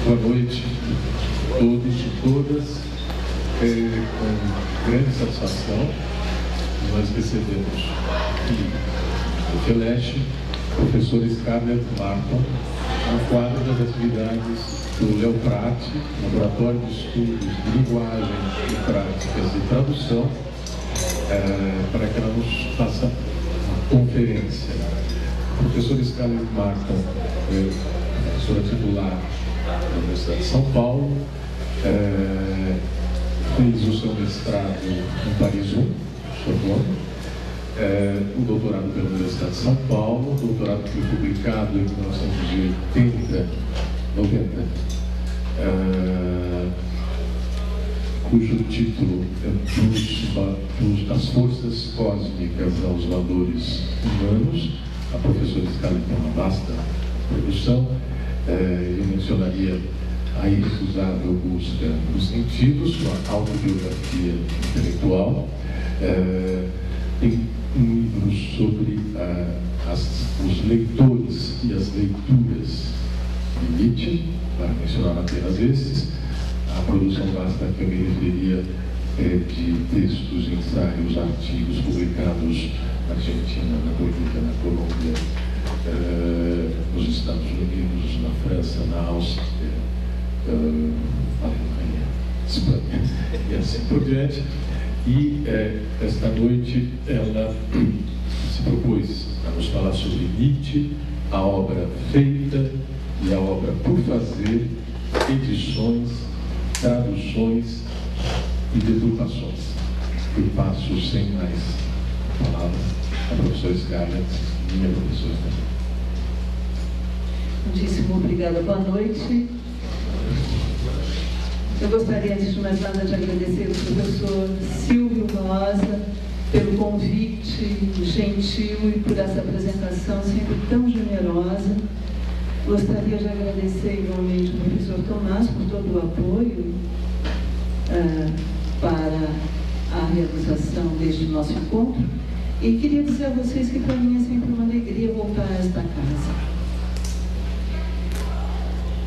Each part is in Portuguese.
Boa noite a todos e todas. Com grande satisfação, nós recebemos aqui no Feleche o professor Scarlett Martin, no quadro das atividades do Léo Prati, Laboratório de Estudos de Linguagem e Práticas de Tradução, para que ela nos faça uma conferência. O professor Scarlett Martin é professora titular da Universidade de São Paulo, fez o seu mestrado em Paris 1, Sorbonne, o doutorado pela Universidade de São Paulo, o doutorado que foi publicado em 1990, cujo título é Das Forças Cósmicas aos Valores Humanos. A professora Scarlett tem uma vasta produção. Eu mencionaria a irrecusável busca dos sentidos, uma autobiografia intelectual. Tem um livro sobre os leitores e as leituras de Nietzsche, para mencionar apenas esses. A produção vasta que eu me referiria de textos, ensaios, artigos publicados na Argentina, na Bolívia, na Colômbia, nos Estados Unidos, na França, na Áustria, Alemanha, Espanha e assim por diante. E esta noite ela se propôs a nos falar sobre Nietzsche, a obra feita e a obra por fazer, edições, traduções e deturpações. Eu passo sem mais palavras a professora Scarlett, minha professora também. Muitíssimo obrigada, boa noite. Eu gostaria, antes de mais nada, de agradecer ao professor Silvio Rosa pelo convite gentil e por essa apresentação sempre tão generosa. Gostaria de agradecer igualmente ao professor Tomás por todo o apoio para a realização deste nosso encontro. E queria dizer a vocês que para mim é sempre uma alegria voltar a esta casa.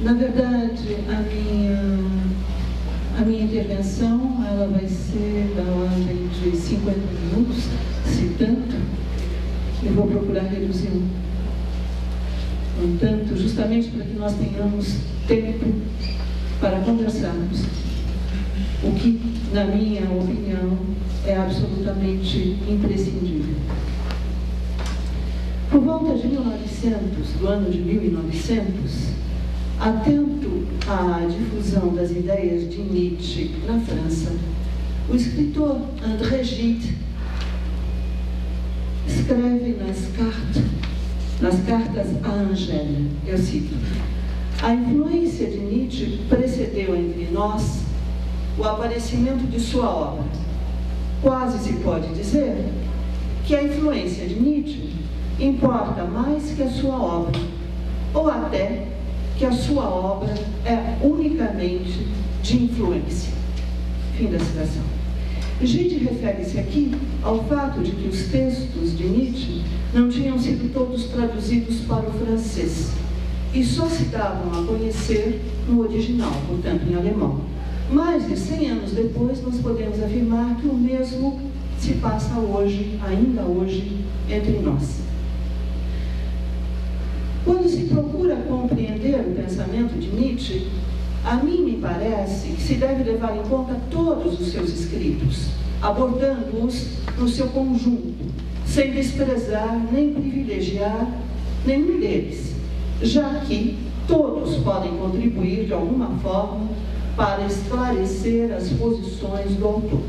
Na verdade, a minha intervenção ela vai ser da ordem de 50 minutos, se tanto. Eu vou procurar reduzir um tanto, justamente para que nós tenhamos tempo para conversarmos. O que, na minha opinião, é absolutamente imprescindível. Por volta de 1900, do ano de 1900, atento à difusão das ideias de Nietzsche na França, o escritor André Gide escreve nas cartas a Angèle, eu cito: a influência de Nietzsche precedeu entre nós o aparecimento de sua obra. Quase se pode dizer que a influência de Nietzsche importa mais que a sua obra, ou até que a sua obra é unicamente de influência. Fim da citação. Gide refere-se aqui ao fato de que os textos de Nietzsche não tinham sido todos traduzidos para o francês e só se davam a conhecer no original, portanto em alemão. Mais de 100 anos depois, nós podemos afirmar que o mesmo se passa hoje, ainda hoje, entre nós. Quando se procura compreender o pensamento de Nietzsche, a mim me parece que se deve levar em conta todos os seus escritos, abordando-os no seu conjunto, sem desprezar nem privilegiar nenhum deles, já que todos podem contribuir de alguma forma para esclarecer as posições do autor.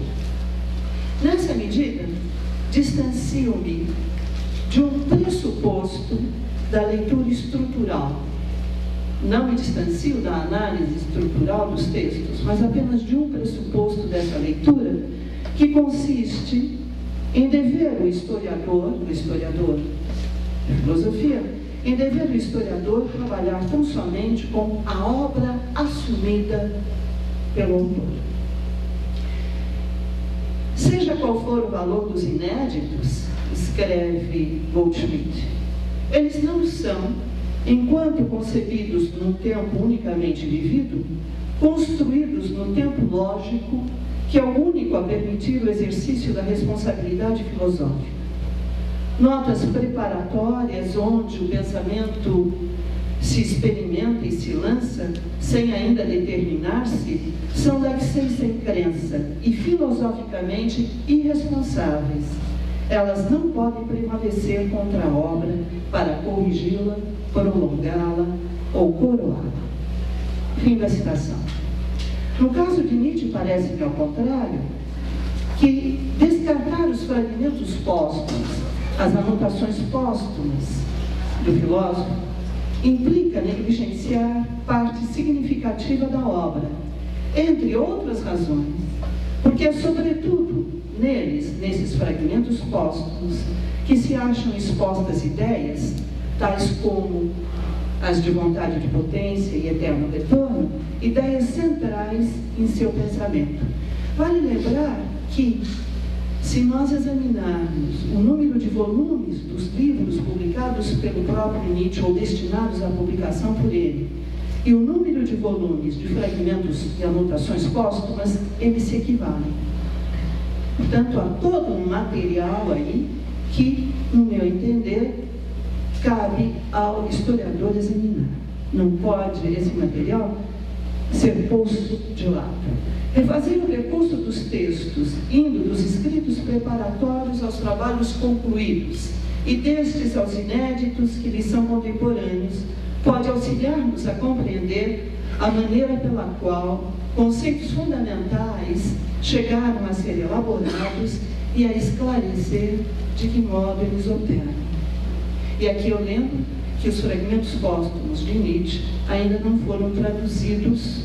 Nessa medida, distancio-me de um pressuposto da leitura estrutural. Não me distancio da análise estrutural dos textos, mas apenas de um pressuposto dessa leitura, que consiste em dever o historiador de filosofia, em dever o historiador trabalhar tão somente com a obra assumida pelo autor. Seja qual for o valor dos inéditos, escreve Goldschmidt, eles não são enquanto concebidos num tempo unicamente vivido, construídos no tempo lógico, que é o único a permitir o exercício da responsabilidade filosófica. Notas preparatórias onde o pensamento se experimenta e se lança, sem ainda determinar-se, são das sem crença e filosoficamente irresponsáveis. Elas não podem prevalecer contra a obra para corrigi-la, prolongá-la ou coroá-la. Fim da citação. No caso de Nietzsche, parece-me ao contrário, que descartar os fragmentos póstumos, as anotações póstumas do filósofo, implica negligenciar parte significativa da obra, entre outras razões, porque é sobretudo neles, nesses fragmentos póstumos, que se acham expostas ideias, tais como as de vontade de potência e eterno retorno, ideias centrais em seu pensamento. Vale lembrar que, se nós examinarmos o número de volumes dos livros publicados pelo próprio Nietzsche ou destinados à publicação por ele, e o número de volumes de fragmentos e anotações póstumas, eles se equivalem. Portanto, há todo um material aí que, no meu entender, cabe ao historiador examinar. Não pode esse material ser posto de lado. Refazer o percurso dos textos, indo dos escritos preparatórios aos trabalhos concluídos, e destes aos inéditos que lhes são contemporâneos, pode auxiliar-nos a compreender a maneira pela qual conceitos fundamentais chegaram a ser elaborados e a esclarecer de que modo eles operam. E aqui eu lembro que os fragmentos póstumos de Nietzsche ainda não foram traduzidos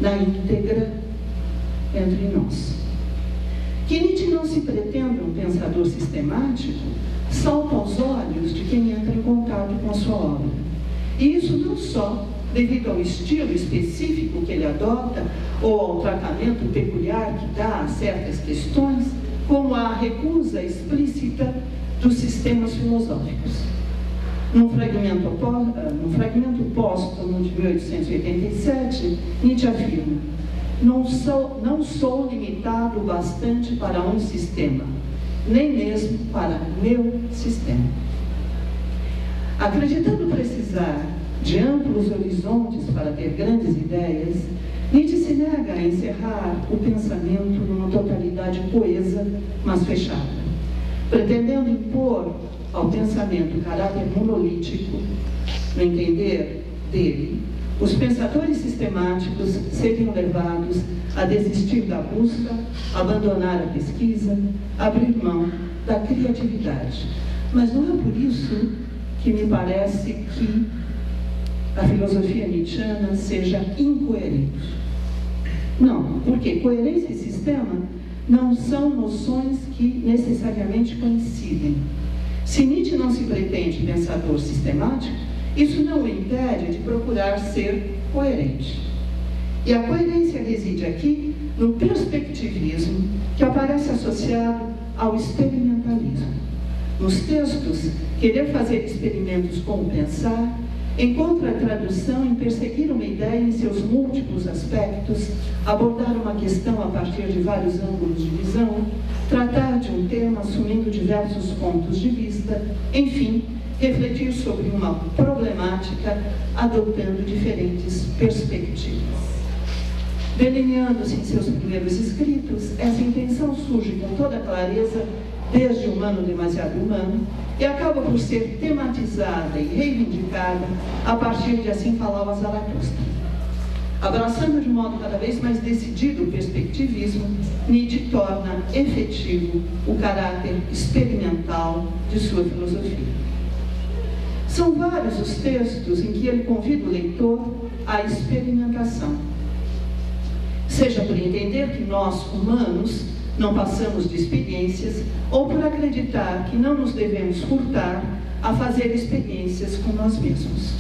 na íntegra entre nós. Que Nietzsche não se pretenda um pensador sistemático salta aos olhos de quem entra em contato com a sua obra. E isso não só devido ao estilo específico que ele adota ou ao tratamento peculiar que dá a certas questões, como à recusa explícita dos sistemas filosóficos. Num fragmento póstumo de 1887, Nietzsche afirma: não sou limitado bastante para um sistema, nem mesmo para meu sistema. Acreditando precisar de amplos horizontes para ter grandes ideias, Nietzsche se nega a encerrar o pensamento numa totalidade coesa, mas fechada, pretendendo impor ao pensamento caráter monolítico. No entender dele, os pensadores sistemáticos seriam levados a desistir da busca, abandonar a pesquisa, abrir mão da criatividade. Mas não é por isso que me parece que a filosofia nietzschiana seja incoerente. Não, porque coerência e sistema não são noções que necessariamente coincidem. Se Nietzsche não se pretende pensador sistemático, isso não o impede de procurar ser coerente. E a coerência reside aqui no perspectivismo que aparece associado ao experimentalismo. Nos textos, querer fazer experimentos com o pensar encontra a tradução em perseguir uma ideia em seus múltiplos aspectos, abordar uma questão a partir de vários ângulos de visão, tratar de um tema assumindo diversos pontos de vista, enfim, refletir sobre uma problemática adotando diferentes perspectivas. Delineando-se em seus primeiros escritos, essa intenção surge com toda clareza desde o humano demasiado humano e acaba por ser tematizada e reivindicada a partir de Assim Falava Zaratustra. Abraçando de modo cada vez mais decidido o perspectivismo, Nietzsche torna efetivo o caráter experimental de sua filosofia. São vários os textos em que ele convida o leitor à experimentação, seja por entender que nós, humanos, não passamos de experiências, ou por acreditar que não nos devemos furtar a fazer experiências com nós mesmos.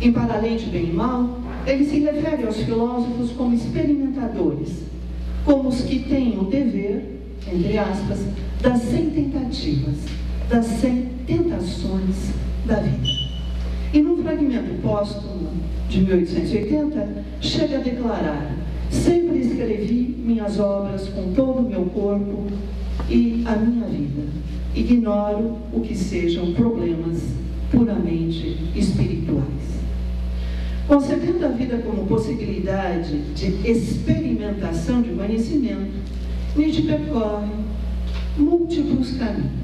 Em Para Além de Bem e Mal, ele se refere aos filósofos como experimentadores, como os que têm o dever, entre aspas, das 100 tentativas, das 100 tentações da vida. E fragmento póstumo de 1880, chega a declarar: sempre escrevi minhas obras com todo o meu corpo e a minha vida. Ignoro o que sejam problemas puramente espirituais. Concebendo a vida como possibilidade de experimentação de conhecimento, Nietzsche percorre múltiplos caminhos.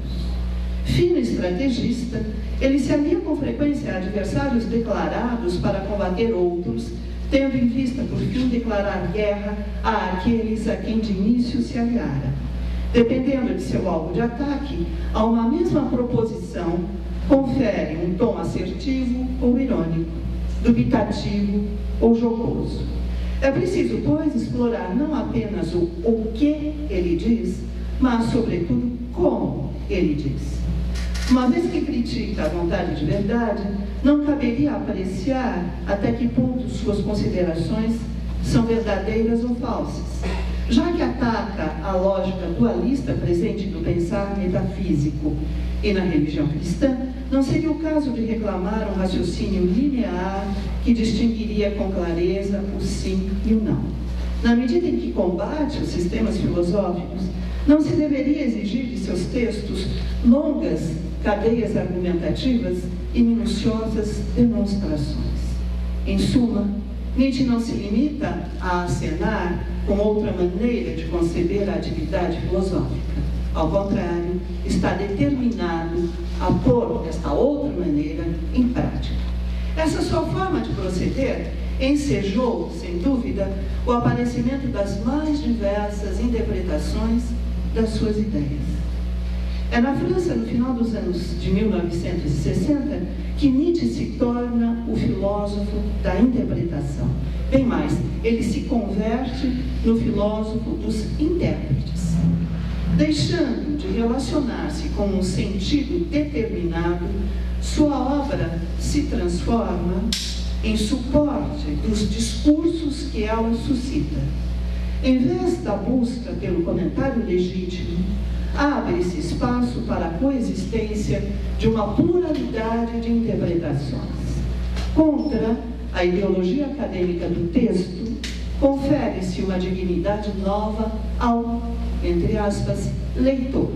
Fino estrategista, ele se alia com frequência a adversários declarados para combater outros, tendo em vista, por fim, declarar guerra àqueles a quem de início se aliara. Dependendo de seu alvo de ataque, a uma mesma proposição confere um tom assertivo ou irônico, dubitativo ou jocoso. É preciso, pois, explorar não apenas o que ele diz, mas, sobretudo, como ele diz. Uma vez que critica a vontade de verdade, não caberia apreciar até que ponto suas considerações são verdadeiras ou falsas, já que ataca a lógica dualista presente no pensar metafísico e na religião cristã. Não seria o caso de reclamar um raciocínio linear que distinguiria com clareza o sim e o não. Na medida em que combate os sistemas filosóficos, não se deveria exigir de seus textos longas cadeias argumentativas e minuciosas demonstrações. Em suma, Nietzsche não se limita a acenar com outra maneira de conceber a atividade filosófica. Ao contrário, está determinado a pôr esta outra maneira em prática. Essa sua forma de proceder ensejou, sem dúvida, o aparecimento das mais diversas interpretações das suas ideias. É na França, no final dos anos de 1960, que Nietzsche se torna o filósofo da interpretação. Bem mais, ele se converte no filósofo dos intérpretes. Deixando de relacionar-se com um sentido determinado, sua obra se transforma em suporte dos discursos que ela suscita. Em vez da busca pelo comentário legítimo, abre-se espaço para a coexistência de uma pluralidade de interpretações. Contra a ideologia acadêmica do texto, confere-se uma dignidade nova ao, entre aspas, leitor,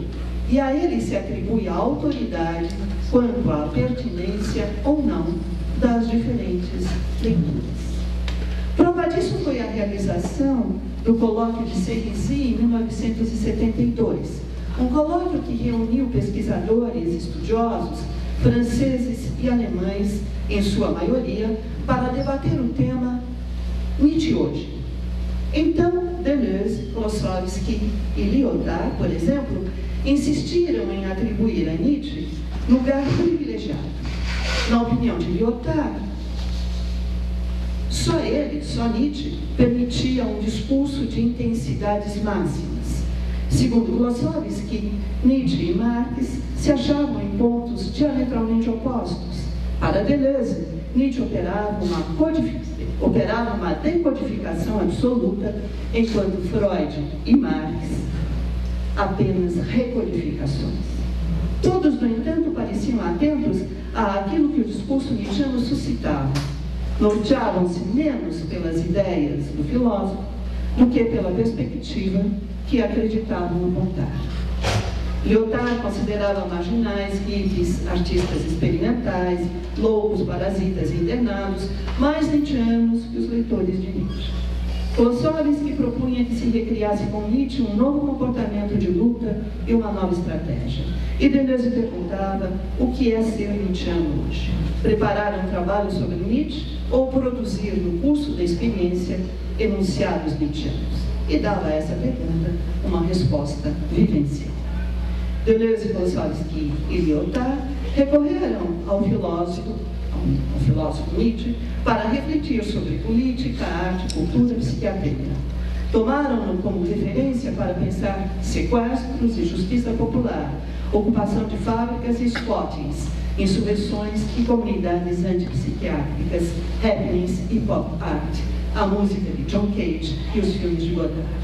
e a ele se atribui a autoridade quanto à pertinência ou não das diferentes leituras. Prova disso foi a realização do colóquio de Cerisy em 1972, um colóquio que reuniu pesquisadores, estudiosos, franceses e alemães, em sua maioria, para debater o tema Nietzsche hoje. Então, Deleuze, Klossowski e Lyotard, por exemplo, insistiram em atribuir a Nietzsche lugar privilegiado. Na opinião de Lyotard, só ele, só Nietzsche, permitia um discurso de intensidades máximas. Segundo Klossowski, Nietzsche e Marx se achavam em pontos diametralmente opostos. Para Deleuze, Nietzsche operava uma decodificação absoluta, enquanto Freud e Marx apenas recodificações. Todos, no entanto, pareciam atentos àquilo que o discurso nietzschiano suscitava. Norteavam-se menos pelas ideias do filósofo do que pela perspectiva que acreditavam apontar. Lyotard considerava marginais, hippies, artistas experimentais, loucos, parasitas e internados, mais nietzschianos que os leitores de Nietzsche. Klossowski propunha que se recriasse com Nietzsche um novo comportamento de luta e uma nova estratégia. E Deleuze perguntava o que é ser nietzschiano hoje. Preparar um trabalho sobre Nietzsche ou produzir no curso da experiência enunciados nietzschianos? E dava a essa pergunta uma resposta vivencial. Deleuze, Klossowski e Lyotard recorreram ao filósofo Nietzsche para refletir sobre política, arte, cultura e psiquiatria. Tomaram-no como referência para pensar sequestros e justiça popular, ocupação de fábricas e squattings, insurreições e comunidades antipsiquiátricas, happenings e pop art, a música de John Cage e os filmes de Godard.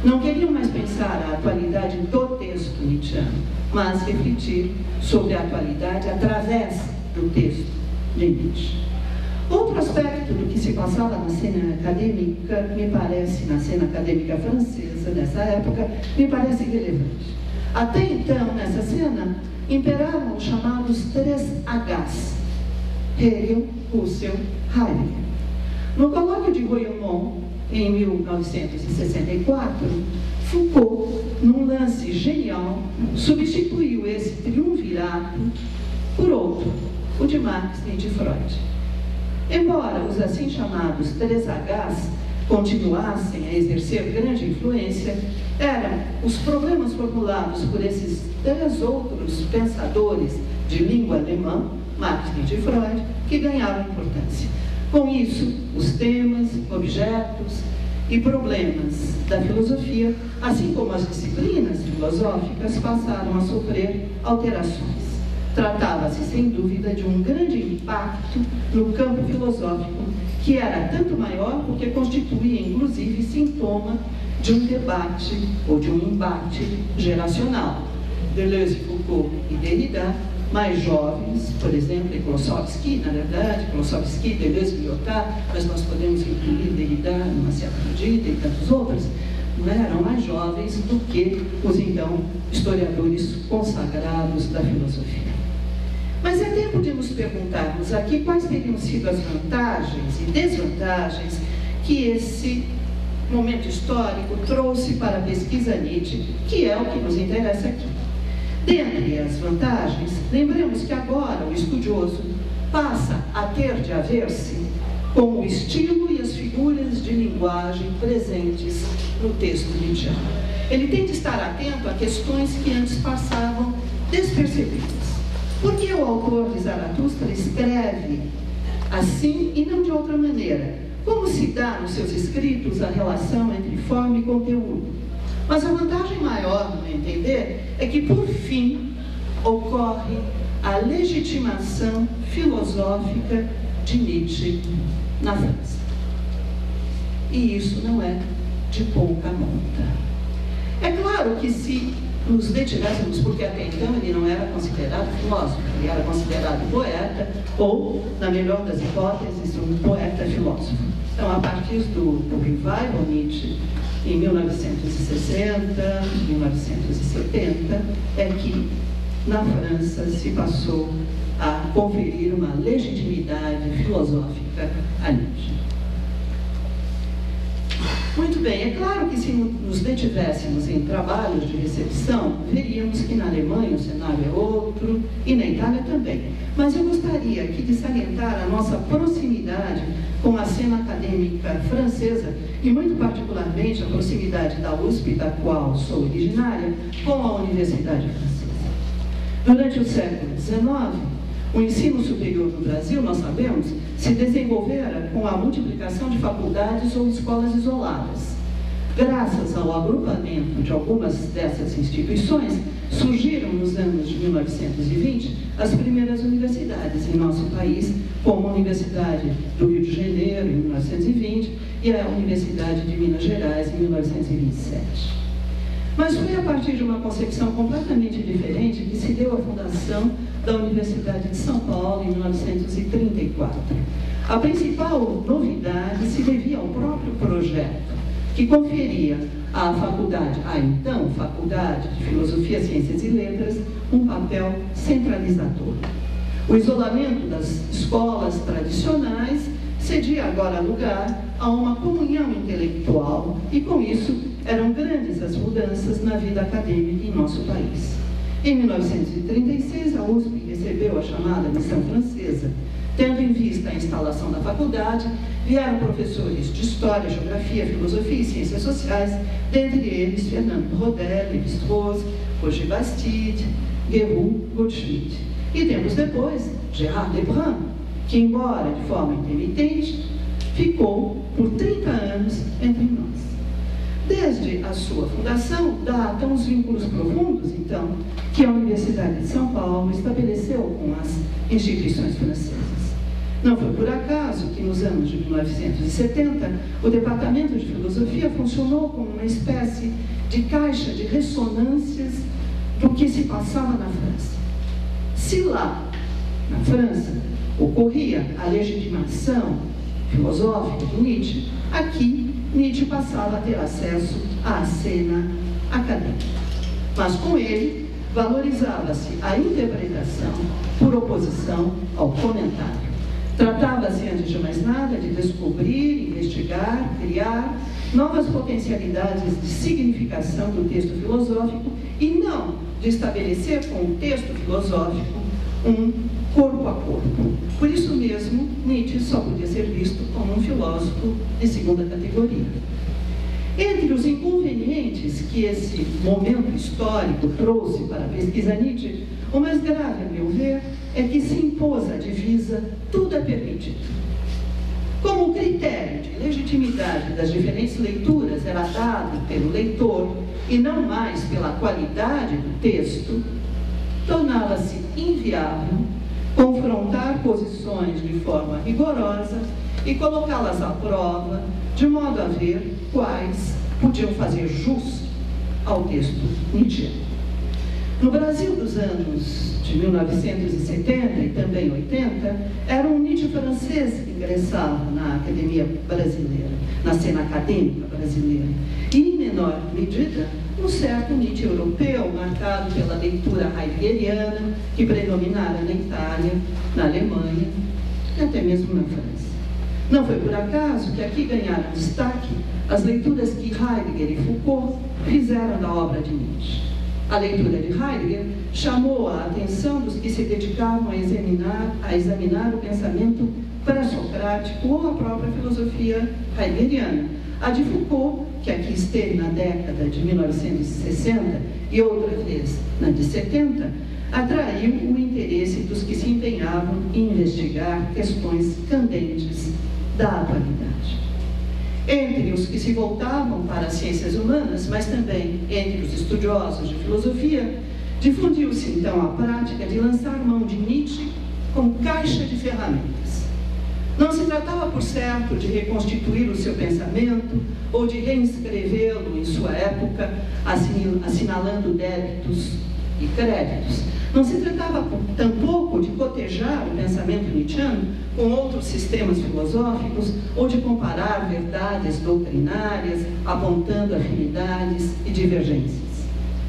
Não queriam mais pensar a atualidade do texto nietzschiano, mas refletir sobre a atualidade através do texto de Nietzsche. Outro aspecto do que se passava na cena acadêmica, me parece, na cena acadêmica francesa, nessa época, me parece relevante. Até então, nessa cena, imperavam os chamados 3 Hs: Hegel, Husserl, Heidegger. No colóquio de Royaumont, em 1964, Foucault, num lance genial, substituiu esse triunvirato por outro, o de Marx e de Freud. Embora os assim chamados 3Hs continuassem a exercer grande influência, eram os problemas formulados por esses 3 outros pensadores de língua alemã, Marx e de Freud, que ganhavam importância. Com isso, os temas, objetos e problemas da filosofia, assim como as disciplinas filosóficas, passaram a sofrer alterações. Tratava-se, sem dúvida, de um grande impacto no campo filosófico, que era tanto maior porque constituía, inclusive, sintoma de um debate ou de um embate geracional. Deleuze, Foucault e Derrida, mais jovens, por exemplo, e Klossowski, na verdade, Klossowski, Deleuze e Lyotard, mas nós podemos incluir Derrida numa certa medida e tantos outros, não eram mais jovens do que os, então, historiadores consagrados da filosofia. Mas é tempo de nos perguntarmos aqui quais teriam sido as vantagens e desvantagens que esse momento histórico trouxe para a pesquisa Nietzsche, que é o que nos interessa aqui. Dentre as vantagens, lembremos que agora o estudioso passa a ter de haver-se com o estilo e as figuras de linguagem presentes no texto nietzschiano. Ele tem de estar atento a questões que antes passavam despercebidas. Por que o autor de Zaratustra escreve assim e não de outra maneira? Como se dá nos seus escritos a relação entre forma e conteúdo? Mas a vantagem maior, no meu entender, é que, por fim, ocorre a legitimação filosófica de Nietzsche na França. E isso não é de pouca monta. É claro que se nos detivéssemos, porque até então ele não era considerado filósofo, ele era considerado poeta, ou, na melhor das hipóteses, um poeta-filósofo. Então, a partir do revival Nietzsche, em 1960, 1970, é que na França se passou a conferir uma legitimidade filosófica a Nietzsche. Muito bem, é claro que se nos detivéssemos em trabalhos de recepção, veríamos que na Alemanha o cenário é outro e na Itália também. Mas eu gostaria aqui de salientar a nossa proximidade com a cena acadêmica francesa e muito particularmente a proximidade da USP, da qual sou originária, com a Universidade Francesa. Durante o século XIX, o ensino superior no Brasil, nós sabemos, se desenvolvera com a multiplicação de faculdades ou escolas isoladas. Graças ao agrupamento de algumas dessas instituições, surgiram nos anos de 1920 as primeiras universidades em nosso país, como a Universidade do Rio de Janeiro, em 1920, e a Universidade de Minas Gerais, em 1927. Mas foi a partir de uma concepção completamente diferente que se deu a fundação da Universidade de São Paulo, em 1934. A principal novidade se devia ao próprio projeto, que conferia à faculdade, então Faculdade de Filosofia, Ciências e Letras, um papel centralizador. O isolamento das escolas tradicionais cedia agora lugar a uma comunhão intelectual e, com isso, eram grandes as mudanças na vida acadêmica em nosso país. Em 1936, a USP recebeu a chamada Missão Francesa. Tendo em vista a instalação da faculdade, vieram professores de História, Geografia, Filosofia e Ciências Sociais, dentre eles Fernando Rodel, Lévi-Strauss, Roger Bastide, Guéroult, Goldschmidt. E tempos depois, Gérard Lebrun, que, embora de forma intermitente, ficou por 30 anos entre nós. Desde a sua fundação, datam os vínculos profundos, então, que a Universidade de São Paulo estabeleceu com as instituições francesas. Não foi por acaso que, nos anos de 1970, o Departamento de Filosofia funcionou como uma espécie de caixa de ressonâncias do que se passava na França. Se lá, na França, ocorria a legitimação filosófica de Nietzsche, aqui Nietzsche passava a ter acesso à cena acadêmica. Mas com ele, valorizava-se a interpretação por oposição ao comentário. Tratava-se, antes de mais nada, de descobrir, investigar, criar novas potencialidades de significação do texto filosófico e não de estabelecer com o texto filosófico um corpo a corpo. Por isso mesmo, Nietzsche só podia ser visto como um filósofo de segunda categoria. Entre os inconvenientes que esse momento histórico trouxe para a pesquisa Nietzsche, o mais grave, a meu ver, é que se impôs a divisa "tudo é permitido". Como o critério de legitimidade das diferentes leituras era dado pelo leitor e não mais pela qualidade do texto, tornava-se inviável confrontar posições de forma rigorosa e colocá-las à prova, de modo a ver quais podiam fazer jus ao texto nietzschiano. No Brasil dos anos de 1970 e também 80, era um Nietzsche francês que ingressava na academia brasileira, na cena acadêmica brasileira, e, em menor medida, um certo Nietzsche europeu, marcado pela leitura heideggeriana, que predominara na Itália, na Alemanha e até mesmo na França. Não foi por acaso que aqui ganharam destaque as leituras que Heidegger e Foucault fizeram da obra de Nietzsche. A leitura de Heidegger chamou a atenção dos que se dedicavam a examinar o pensamento pré-socrático ou a própria filosofia heideggeriana. A de Foucault, que aqui esteve na década de 1960 e outra vez na de 70, atraiu o interesse dos que se empenhavam em investigar questões candentes da atualidade. Entre os que se voltavam para as ciências humanas, mas também entre os estudiosos de filosofia, difundiu-se então a prática de lançar mão de Nietzsche como caixa de ferramentas. Não se tratava, por certo, de reconstituir o seu pensamento ou de reescrevê-lo em sua época, assinalando débitos e créditos. Não se tratava tampouco de cotejar o pensamento nietzschiano com outros sistemas filosóficos ou de comparar verdades doutrinárias, apontando afinidades e divergências.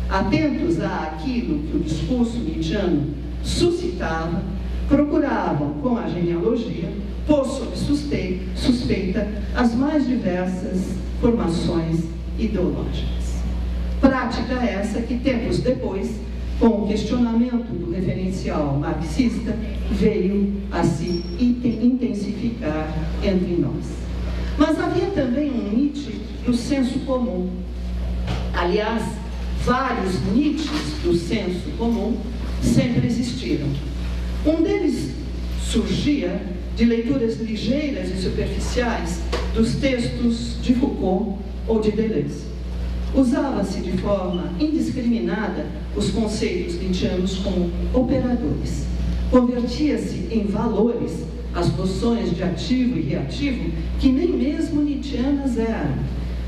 Atentos àquilo que o discurso nietzschiano suscitava, procuravam, com a genealogia, pôr sob suspeita as mais diversas formações ideológicas. Prática essa que, tempos depois, com o questionamento do referencial marxista, veio a se intensificar entre nós. Mas havia também um Nietzsche do senso comum. Aliás, vários Nietzsches do senso comum sempre existiram. Um deles surgia de leituras ligeiras e superficiais dos textos de Foucault ou de Deleuze. Usava-se de forma indiscriminada os conceitos nietzschianos como operadores. Convertia-se em valores as noções de ativo e reativo que nem mesmo nietzschianas eram.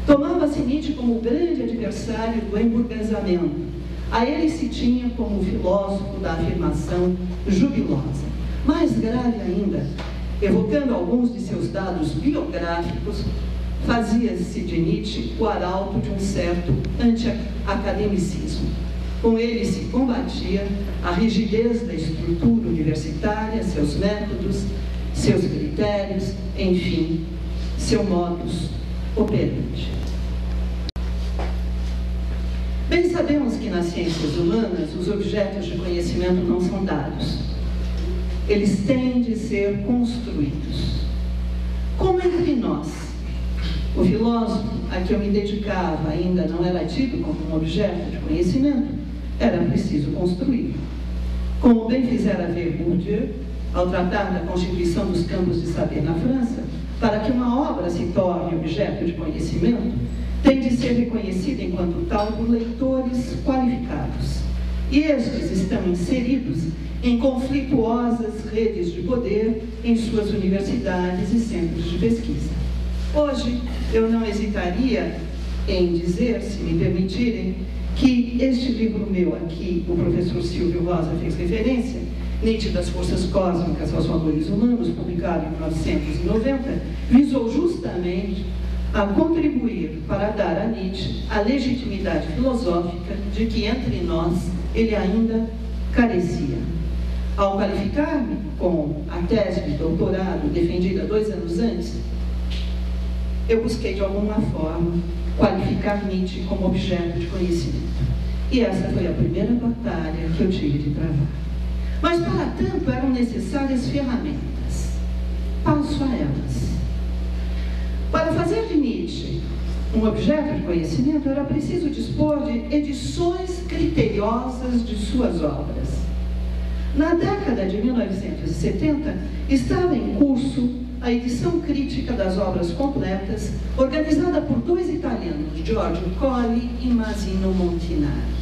Tomava-se Nietzsche como o grande adversário do emburguesamento. A ele se tinha como o filósofo da afirmação jubilosa. Mais grave ainda, evocando alguns de seus dados biográficos, fazia-se de Nietzsche o arauto de um certo anti-academicismo. Com ele se combatia a rigidez da estrutura universitária, seus métodos, seus critérios, enfim, seu modus operandi. Bem sabemos que nas ciências humanas os objetos de conhecimento não são dados. Eles têm de ser construídos. Como entre nós, o filósofo a que eu me dedicava ainda não era tido como um objeto de conhecimento, era preciso construí-lo. Como bem fizera ver Bourdieu, ao tratar da constituição dos campos de saber na França, para que uma obra se torne objeto de conhecimento, tem de ser reconhecida enquanto tal por leitores qualificados. E estes estão inseridos em conflituosas redes de poder em suas universidades e centros de pesquisa. Hoje, eu não hesitaria em dizer, se me permitirem, que este livro meu aqui, o professor Silvio Rosa fez referência, Nietzsche das Forças Cósmicas aos Valores Humanos, publicado em 1990, visou justamente a contribuir para dar a Nietzsche a legitimidade filosófica de que entre nós ele ainda carecia. Ao qualificar-me com a tese de doutorado defendida 2 anos antes, eu busquei de alguma forma qualificar Nietzsche como objeto de conhecimento. E essa foi a primeira batalha que eu tive de travar. Mas para tanto eram necessárias ferramentas. Passo a elas. Para fazer de Nietzsche um objeto de conhecimento, era preciso dispor de edições criteriosas de suas obras. Na década de 1970, estava em curso a edição crítica das obras completas, organizada por 2 italianos, Giorgio Colli e Massimo Montinari.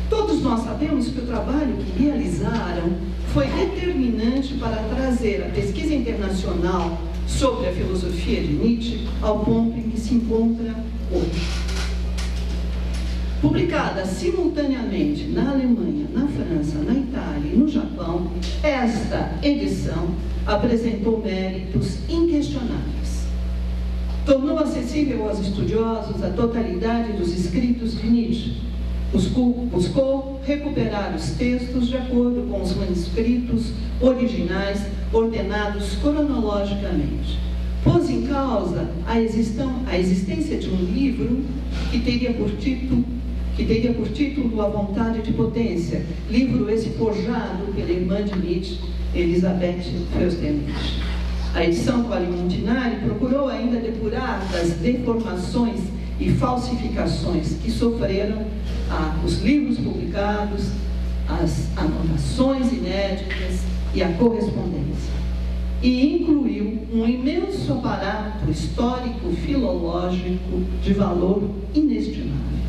Todos nós sabemos que o trabalho que realizaram foi determinante para trazer a pesquisa internacional sobre a filosofia de Nietzsche ao ponto em que se encontra hoje. Publicada simultaneamente na Alemanha, na França, na Itália e no Japão, esta edição apresentou méritos inquestionáveis. Tornou acessível aos estudiosos a totalidade dos escritos de Nietzsche. Buscou recuperar os textos de acordo com os manuscritos originais, ordenados cronologicamente. Pôs em causa a existência de um livro que teria por título A Vontade de Potência, livro esse forjado pela irmã de Nietzsche, Elisabeth Fürstenich. A edição Colli-Montinari procurou ainda depurar das deformações e falsificações que sofreram os livros publicados, as anotações inéditas e a correspondência. E incluiu um imenso aparato histórico-filológico de valor inestimável.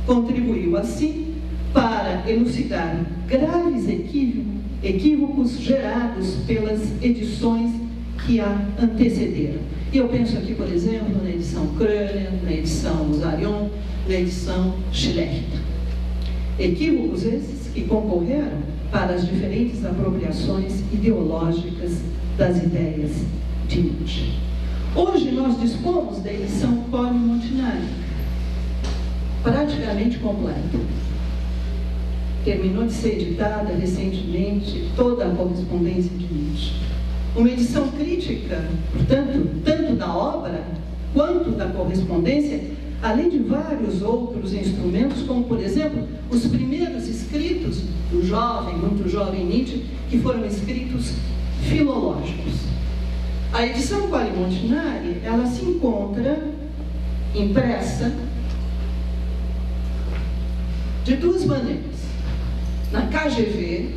Contribuiu, assim, para elucidar graves equívocos gerados pelas edições que a antecederam. E eu penso aqui, por exemplo, na edição Kröner, na edição Musarion, na edição Schlechter. Equívocos esses que concorreram para as diferentes apropriações ideológicas das ideias de Nietzsche. Hoje nós dispomos da edição Colli-Montinari, praticamente completa. Terminou de ser editada recentemente toda a correspondência de Nietzsche. Uma edição crítica, portanto, tanto da obra quanto da correspondência, além de vários outros instrumentos, como, por exemplo, os primeiros escritos do jovem, muito jovem Nietzsche, que foram escritos filológicos. A edição Colli-Montinari, ela se encontra impressa de 2 maneiras. Na KGV,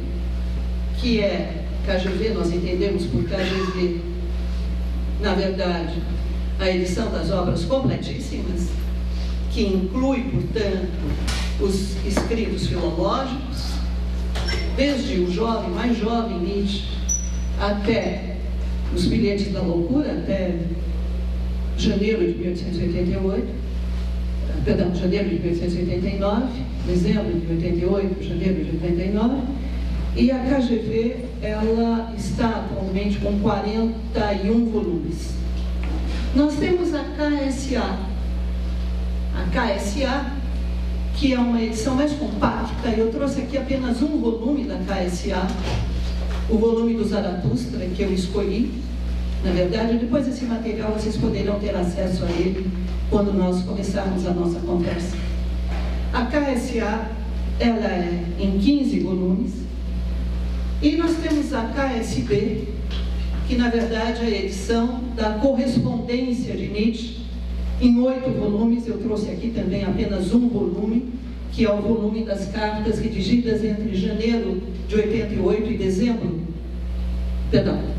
que é KGV, nós entendemos por KGV, na verdade, a edição das obras completíssimas, que inclui, portanto, os escritos filológicos, desde o jovem, mais jovem Nietzsche, até os Bilhetes da Loucura, até janeiro de 1889, janeiro de 1889, dezembro de 88, janeiro de 89, e a KGV, ela está atualmente com 41 volumes. Nós temos a KSA, que é uma edição mais compacta. Eu trouxe aqui apenas um volume da KSA, o volume do Zaratustra, que eu escolhi. Na verdade, depois desse material vocês poderão ter acesso a ele quando nós começarmos a nossa conversa. A KSA, ela é em 15 volumes, e nós temos a KSB, que na verdade é a edição da correspondência de Nietzsche, em 8 volumes. Eu trouxe aqui também apenas um volume, que é o volume das cartas redigidas entre janeiro de 88 e dezembro,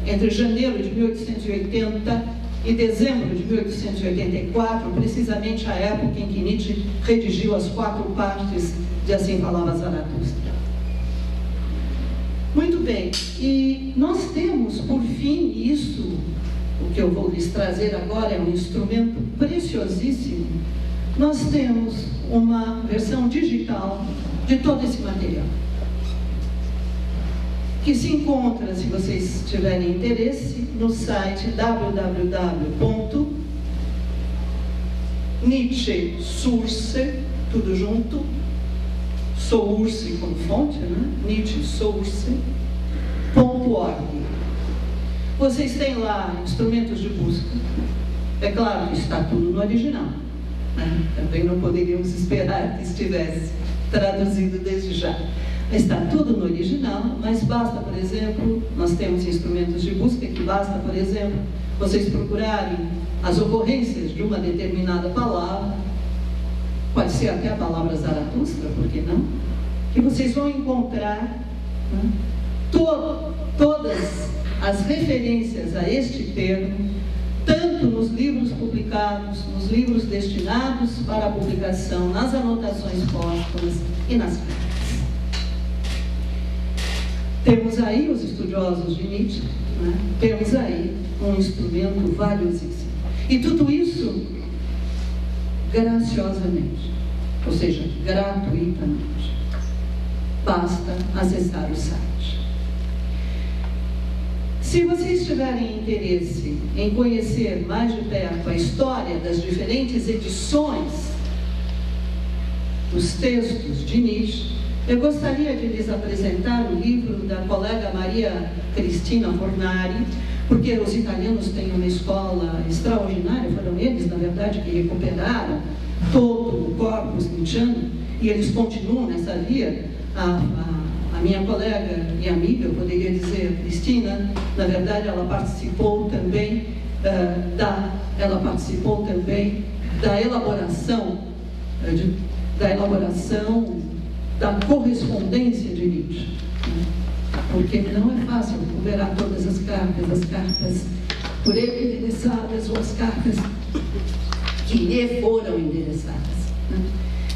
entre janeiro de 1880 e dezembro de 1884, precisamente a época em que Nietzsche redigiu as 4 partes de Assim Falava Zaratustra. Muito bem, e nós temos, por fim, isso, o que eu vou lhes trazer agora é um instrumento preciosíssimo. Nós temos uma versão digital de todo esse material, que se encontra, se vocês tiverem interesse, no site www.nietzschesource, tudo junto, source como fonte, né? nietzschesource.org. Vocês têm lá instrumentos de busca. É claro que está tudo no original, né? Também não poderíamos esperar que estivesse traduzido desde já. Está tudo no original, mas basta, por exemplo, nós temos instrumentos de busca que basta, por exemplo, vocês procurarem as ocorrências de uma determinada palavra, pode ser até a palavra Zaratustra, por que não? Que vocês vão encontrar, né, todas as referências a este termo, tanto nos livros publicados, nos livros destinados para a publicação, nas anotações póstumas e nas cartas. Temos aí os estudiosos de Nietzsche, né? Temos aí um instrumento valiosíssimo. E tudo isso graciosamente, ou seja, gratuitamente. Basta acessar o site. Se vocês tiverem interesse em conhecer mais de perto a história das diferentes edições dos textos de Nietzsche, eu gostaria de lhes apresentar o livro da colega Maria Cristina Fornari, porque os italianos têm uma escola extraordinária, foram eles, na verdade, que recuperaram todo o corpus nietzschiano, e eles continuam nessa via. A minha colega e amiga, eu poderia dizer, Cristina, na verdade, ela participou também da elaboração da correspondência de Nietzsche, porque não é fácil recuperar todas as cartas por ele endereçadas ou as cartas que lhe foram endereçadas.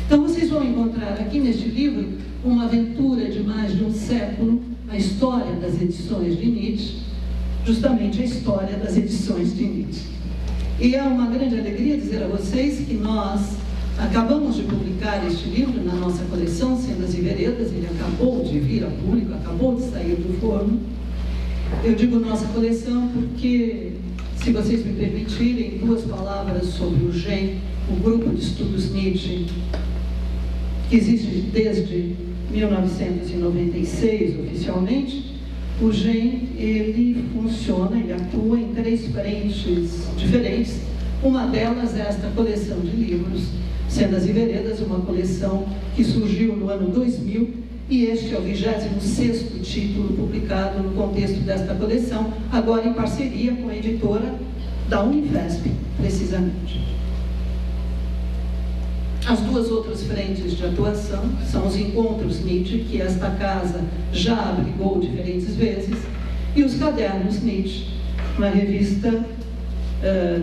Então vocês vão encontrar aqui neste livro uma aventura de mais de um século, a história das edições de Nietzsche, justamente a história das edições de Nietzsche. E é uma grande alegria dizer a vocês que nós acabamos de publicar este livro na nossa coleção Sendas e Veredas. Ele acabou de vir a público, acabou de sair do forno. Eu digo nossa coleção porque, se vocês me permitirem, 2 palavras sobre o GEM, o Grupo de Estudos Nietzsche, que existe desde 1996 oficialmente. O GEM, ele funciona, ele atua em 3 frentes diferentes. Uma delas é esta coleção de livros, Sendas e Veredas, uma coleção que surgiu no ano 2000, e este é o 26º título publicado no contexto desta coleção, agora em parceria com a editora da Unifesp, precisamente. As 2 outras frentes de atuação são os encontros Nietzsche, que esta casa já abrigou diferentes vezes, e os cadernos Nietzsche, uma revista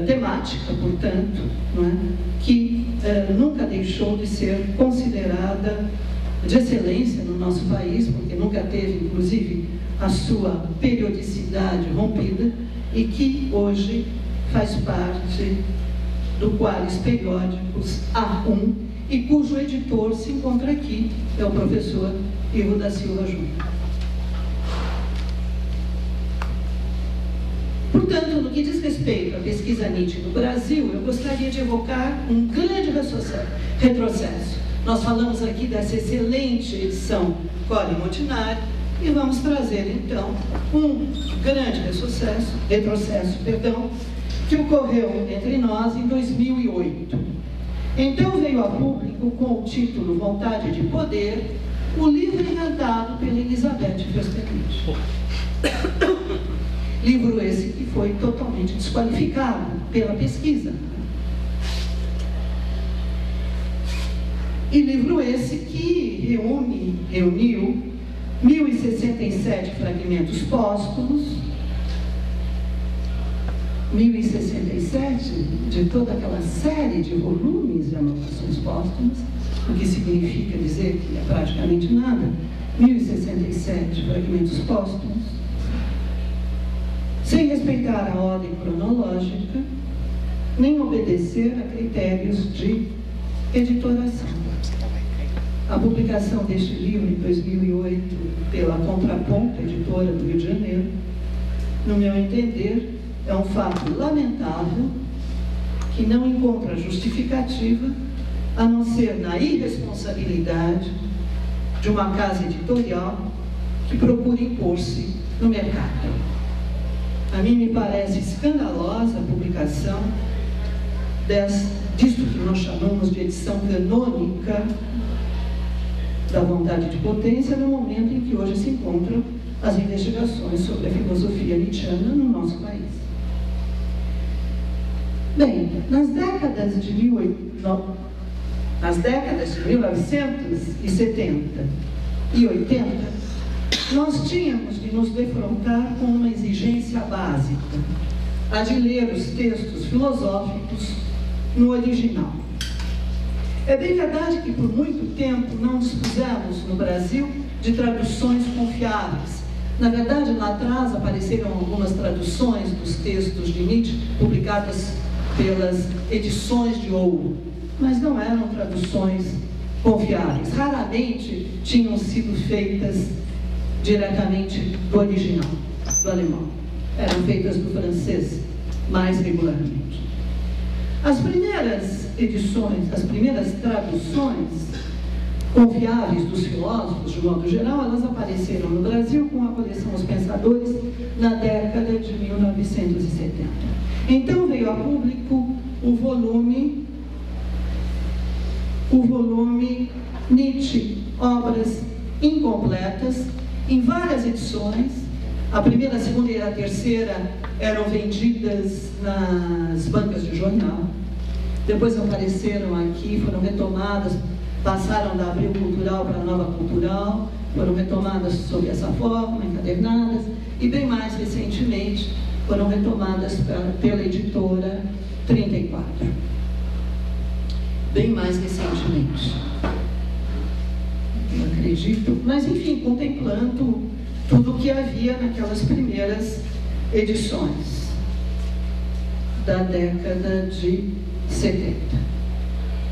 temática, portanto, não é? Que nunca deixou de ser considerada de excelência no nosso país, porque nunca teve, inclusive, a sua periodicidade rompida, e que hoje faz parte do Qualis Periódicos A1, e cujo editor se encontra aqui, é o professor Ivo da Silva Júnior. Portanto, no que diz respeito à pesquisa Nietzsche no Brasil, eu gostaria de evocar um grande retrocesso. Nós falamos aqui dessa excelente edição Cory Montinari, e vamos trazer, então, um grande retrocesso, que ocorreu entre nós em 2008. Então veio a público, com o título Vontade de Poder, o livro inventado pela Elizabeth Fürstenich. Livro esse que foi totalmente desqualificado pela pesquisa. E livro esse que reuniu 1067 fragmentos póstumos, 1067 de toda aquela série de volumes de anotações póstumas, o que significa dizer que é praticamente nada, 1067 fragmentos póstumos, sem respeitar a ordem cronológica, nem obedecer a critérios de editoração. a publicação deste livro em 2008 pela Contraponto, editora do Rio de Janeiro, no meu entender, é um fato lamentável que não encontra justificativa a não ser na irresponsabilidade de uma casa editorial que procura impor-se no mercado. A mim me parece escandalosa a publicação disto que nós chamamos de edição canônica da vontade de potência, no momento em que hoje se encontram as investigações sobre a filosofia nietzschiana no nosso país. Bem, nas décadas de 1970 e 80, nós tínhamos de nos defrontar com uma exigência básica, a de ler os textos filosóficos no original. É bem verdade que por muito tempo não dispusemos no Brasil de traduções confiáveis. Na verdade, lá atrás apareceram algumas traduções dos textos de Nietzsche publicadas pelas edições de ouro, mas não eram traduções confiáveis. Raramente tinham sido feitas diretamente do original, do alemão. Eram feitas do francês, mais regularmente. As primeiras edições, as primeiras traduções confiáveis dos filósofos, de modo geral, elas apareceram no Brasil com a coleção Os Pensadores na década de 1970. Então veio a público o volume Nietzsche, Obras Incompletas, em várias edições. A primeira, a segunda e a terceira eram vendidas nas bancas de jornal. Depois apareceram aqui, foram retomadas, passaram da Abril Cultural para a Nova Cultural, foram retomadas sob essa forma, encadernadas, e bem mais recentemente foram retomadas pela editora 34. Bem mais recentemente, eu acredito, mas enfim, contemplando tudo o que havia naquelas primeiras edições da década de 70.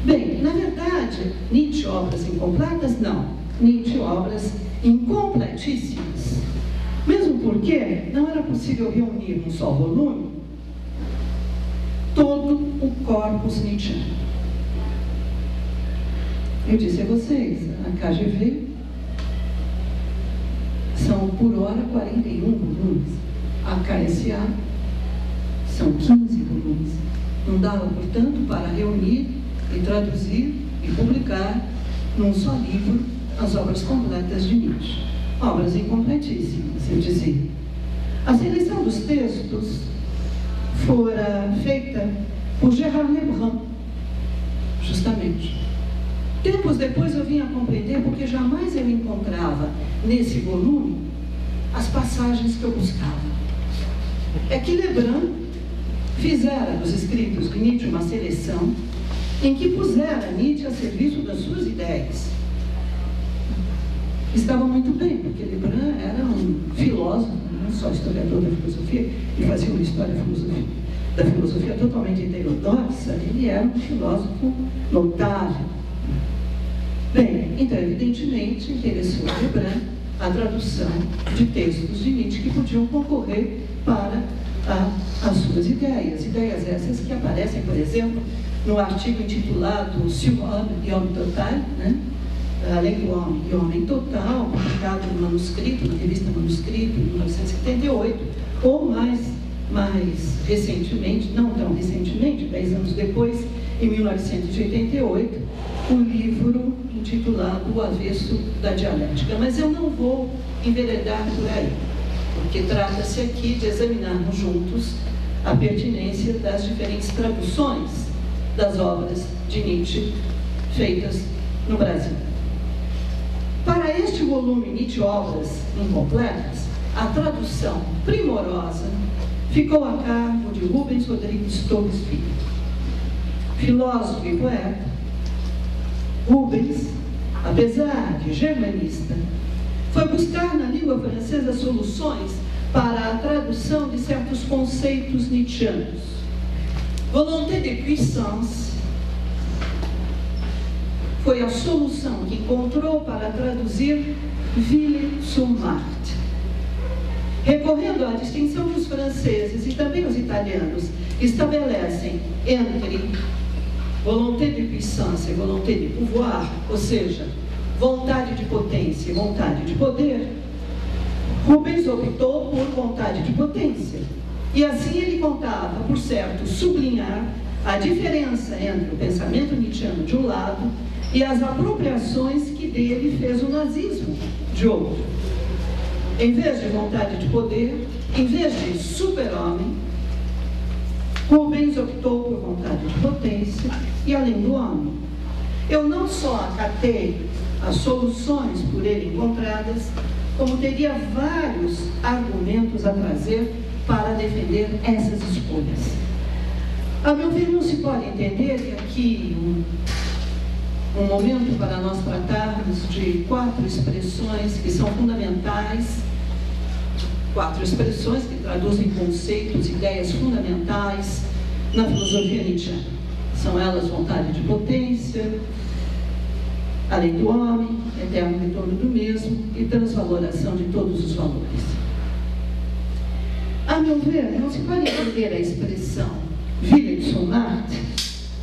Bem, na verdade, Nietzsche, obras incompletas? Não. Nietzsche, obras incompletíssimas. Mesmo porque não era possível reunir num só volume todo o corpus nietzschiano. Eu disse a vocês, a KGV são por hora 41 volumes. A KSA são 15 volumes. Não dava, portanto, para reunir e traduzir e publicar num só livro as obras completas de Nietzsche. Obras incompletíssimas, eu dizia. A seleção dos textos fora feita por Gérard Lebrun, justamente. Tempos depois eu vim a compreender porque jamais eu encontrava nesse volume as passagens que eu buscava. É que Lebrun fizera dos escritos de Nietzsche uma seleção em que pusera Nietzsche a serviço das suas ideias. Estava muito bem, porque Lebrun era um filósofo, não só historiador da filosofia, e fazia uma história da filosofia totalmente heterodoxa, ele era um filósofo notável. Bem, então, evidentemente, interessou a Lebrun a tradução de textos de Nietzsche que podiam concorrer para as suas ideias. Ideias essas que aparecem, por exemplo, no artigo intitulado Sur Homme et Homme Total, né? Além do Homem e Homem Total, publicado no Manuscrito, na revista Manuscrito, em 1978, ou mais recentemente, não tão recentemente, 10 anos depois, em 1988, o livro intitulado O Avesso da Dialética. Mas eu não vou enveredar por aí, porque trata-se aqui de examinarmos juntos a pertinência das diferentes traduções das obras de Nietzsche feitas no Brasil. Para este volume Nietzsche, Obras Incompletas, a tradução primorosa ficou a cargo de Rubens Rodrigues Torres Filho. Filósofo e poeta, Rubens, apesar de germanista, foi buscar na língua francesa soluções para a tradução de certos conceitos nietzschianos. Volonté de puissance, foi a solução que encontrou para traduzir Ville sur Marne. Recorrendo à distinção que os franceses e também os italianos estabelecem entre volonté de puissance e volonté de pouvoir, ou seja, vontade de potência e vontade de poder, Rubens optou por vontade de potência. E assim ele contava, por certo, sublinhar a diferença entre o pensamento nietzschiano de um lado e as apropriações que dele fez o nazismo de outro. Em vez de vontade de poder, em vez de super-homem, Rubens optou por vontade de potência e além do homem. Eu não só acatei as soluções por ele encontradas, como teria vários argumentos a trazer para defender essas escolhas. A meu ver, não se pode entender que aqui um momento para nós tratarmos de 4 expressões que são fundamentais, 4 expressões que traduzem conceitos, ideias fundamentais na filosofia nietzschiana. São elas vontade de potência, além do homem, eterno retorno do mesmo e transvaloração de todos os valores. A meu ver, não se pode entender a expressão Ville sur Marne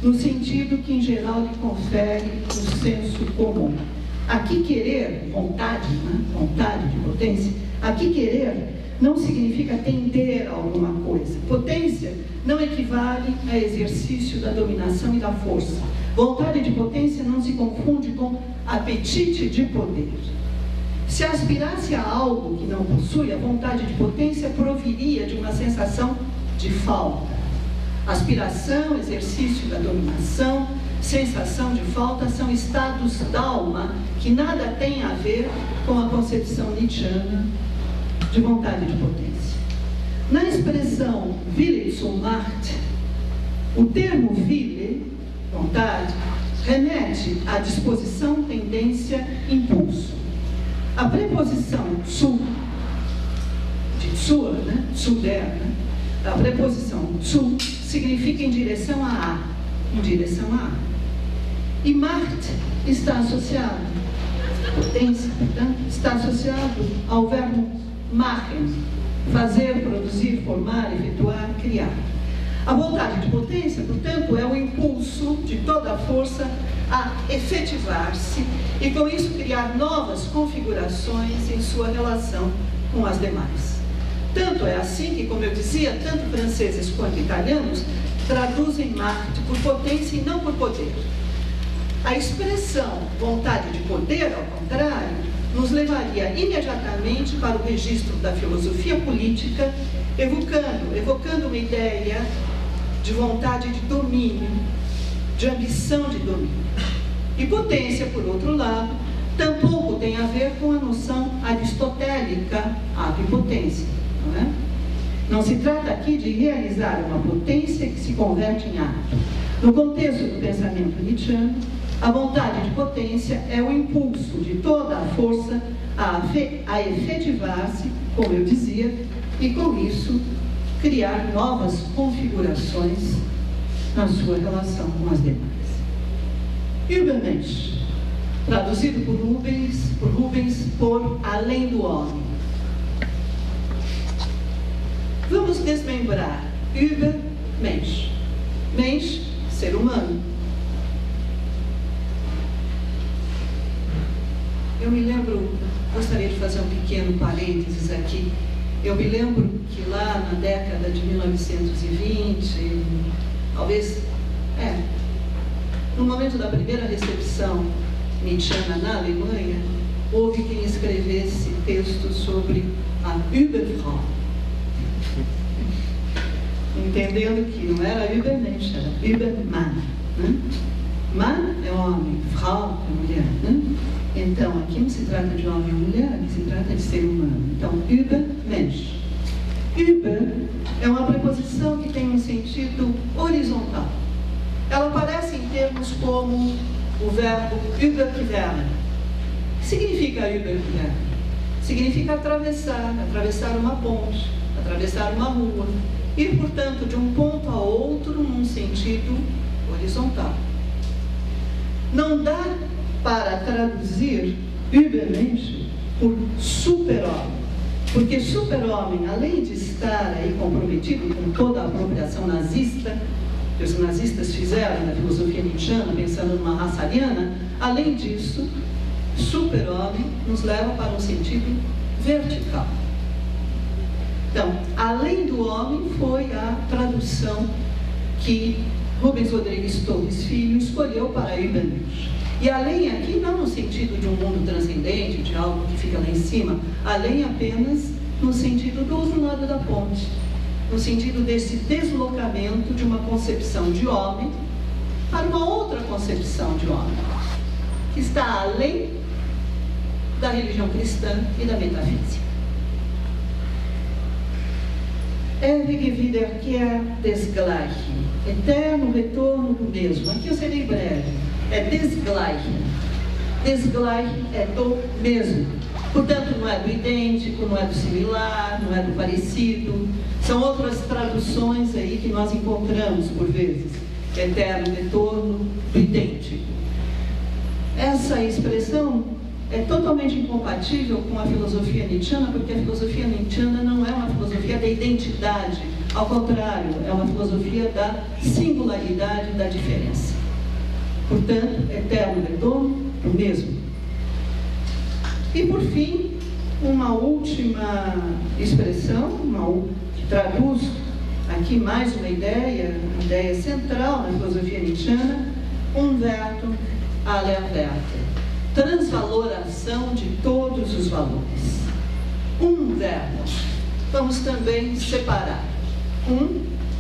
no sentido que, em geral, lhe confere o senso comum. Aqui querer, vontade, né? Vontade de potência, aqui querer não significa tender a alguma coisa. Potência não equivale a exercício da dominação e da força. Vontade de potência não se confunde com apetite de poder. Se aspirasse a algo que não possui, a vontade de potência proviria de uma sensação de falta. Aspiração, exercício da dominação, sensação de falta são estados da alma que nada têm a ver com a concepção nietzschiana de vontade de potência. Na expressão Ville sur Marne, o termo ville, vontade, remete à disposição, tendência, impulso. A preposição zu, de zur, né? Zuder, né? A preposição zu significa em direção a A, em direção a A. E Marne está associado, potência, portanto, está associado ao verbo machen, fazer, produzir, formar, efetuar, criar. A vontade de potência, portanto, é o impulso de toda a força a efetivar-se e, com isso, criar novas configurações em sua relação com as demais. Tanto é assim que, como eu dizia, tanto franceses quanto italianos traduzem Marne por potência e não por poder. A expressão vontade de poder, ao contrário, nos levaria imediatamente para o registro da filosofia política, evocando uma ideia de vontade de domínio, de ambição de domínio. E potência, por outro lado, tampouco tem a ver com a noção aristotélica apipotência, não é? Não se trata aqui de realizar uma potência que se converte em ato. No contexto do pensamento nietzschiano, a vontade de potência é o impulso de toda a força a efetivar-se, como eu dizia, e com isso criar novas configurações na sua relação com as demais. Übermensch, traduzido por Rubens por além do homem. Vamos desmembrar Übermensch. Mensch, ser humano. Eu me lembro, gostaria de fazer um pequeno parênteses aqui. Eu me lembro que lá na década de 1920, talvez, no momento da primeira recepção nietzschiana na Alemanha, houve quem escrevesse textos sobre a Überfrau. Entendendo que não era Übermensch, era Übermann. Né? Mann é homem, Frau é mulher. Né? Então, aqui não se trata de homem ou mulher, aqui se trata de ser humano. Então, Übermensch. Über é uma preposição que tem um sentido horizontal. Ela aparece em termos como o verbo überqueren. O que significa überqueren? Significa atravessar uma ponte, atravessar uma rua, ir, portanto, de um ponto a outro num sentido horizontal. Não dá para traduzir Übermensch por super-homem, porque super-homem, além de estar aí comprometido com toda a apropriação nazista que os nazistas fizeram na filosofia nietzschiana, pensando numa raça ariana, além disso, super-homem nos leva para um sentido vertical. Então, além do homem, foi a tradução que Rubens Rodrigues Torres Filho escolheu para Übermensch. E além aqui, não no sentido de um mundo transcendente, de algo que fica lá em cima, além apenas no sentido do outro lado da ponte, no sentido desse deslocamento de uma concepção de homem para uma outra concepção de homem, que está além da religião cristã e da metafísica. Ewige Wiederkehr des Gleichen, eterno retorno do mesmo. Aqui eu serei breve. É desgleichen. Desgleichen é do mesmo. Portanto, não é do idêntico, não é do similar, não é do parecido. São outras traduções aí que nós encontramos por vezes. Eterno retorno do idêntico. Essa expressão é totalmente incompatível com a filosofia nietzschiana, porque a filosofia nietzschiana não é uma filosofia da identidade, ao contrário, é uma filosofia da singularidade, da diferença. Portanto, eterno retorno do mesmo. E por fim, uma última expressão, que traduz aqui mais uma ideia central na filosofia nietzschiana, Umwertung aller Werte. Transvaloração de todos os valores. Umwertung. Vamos também separar.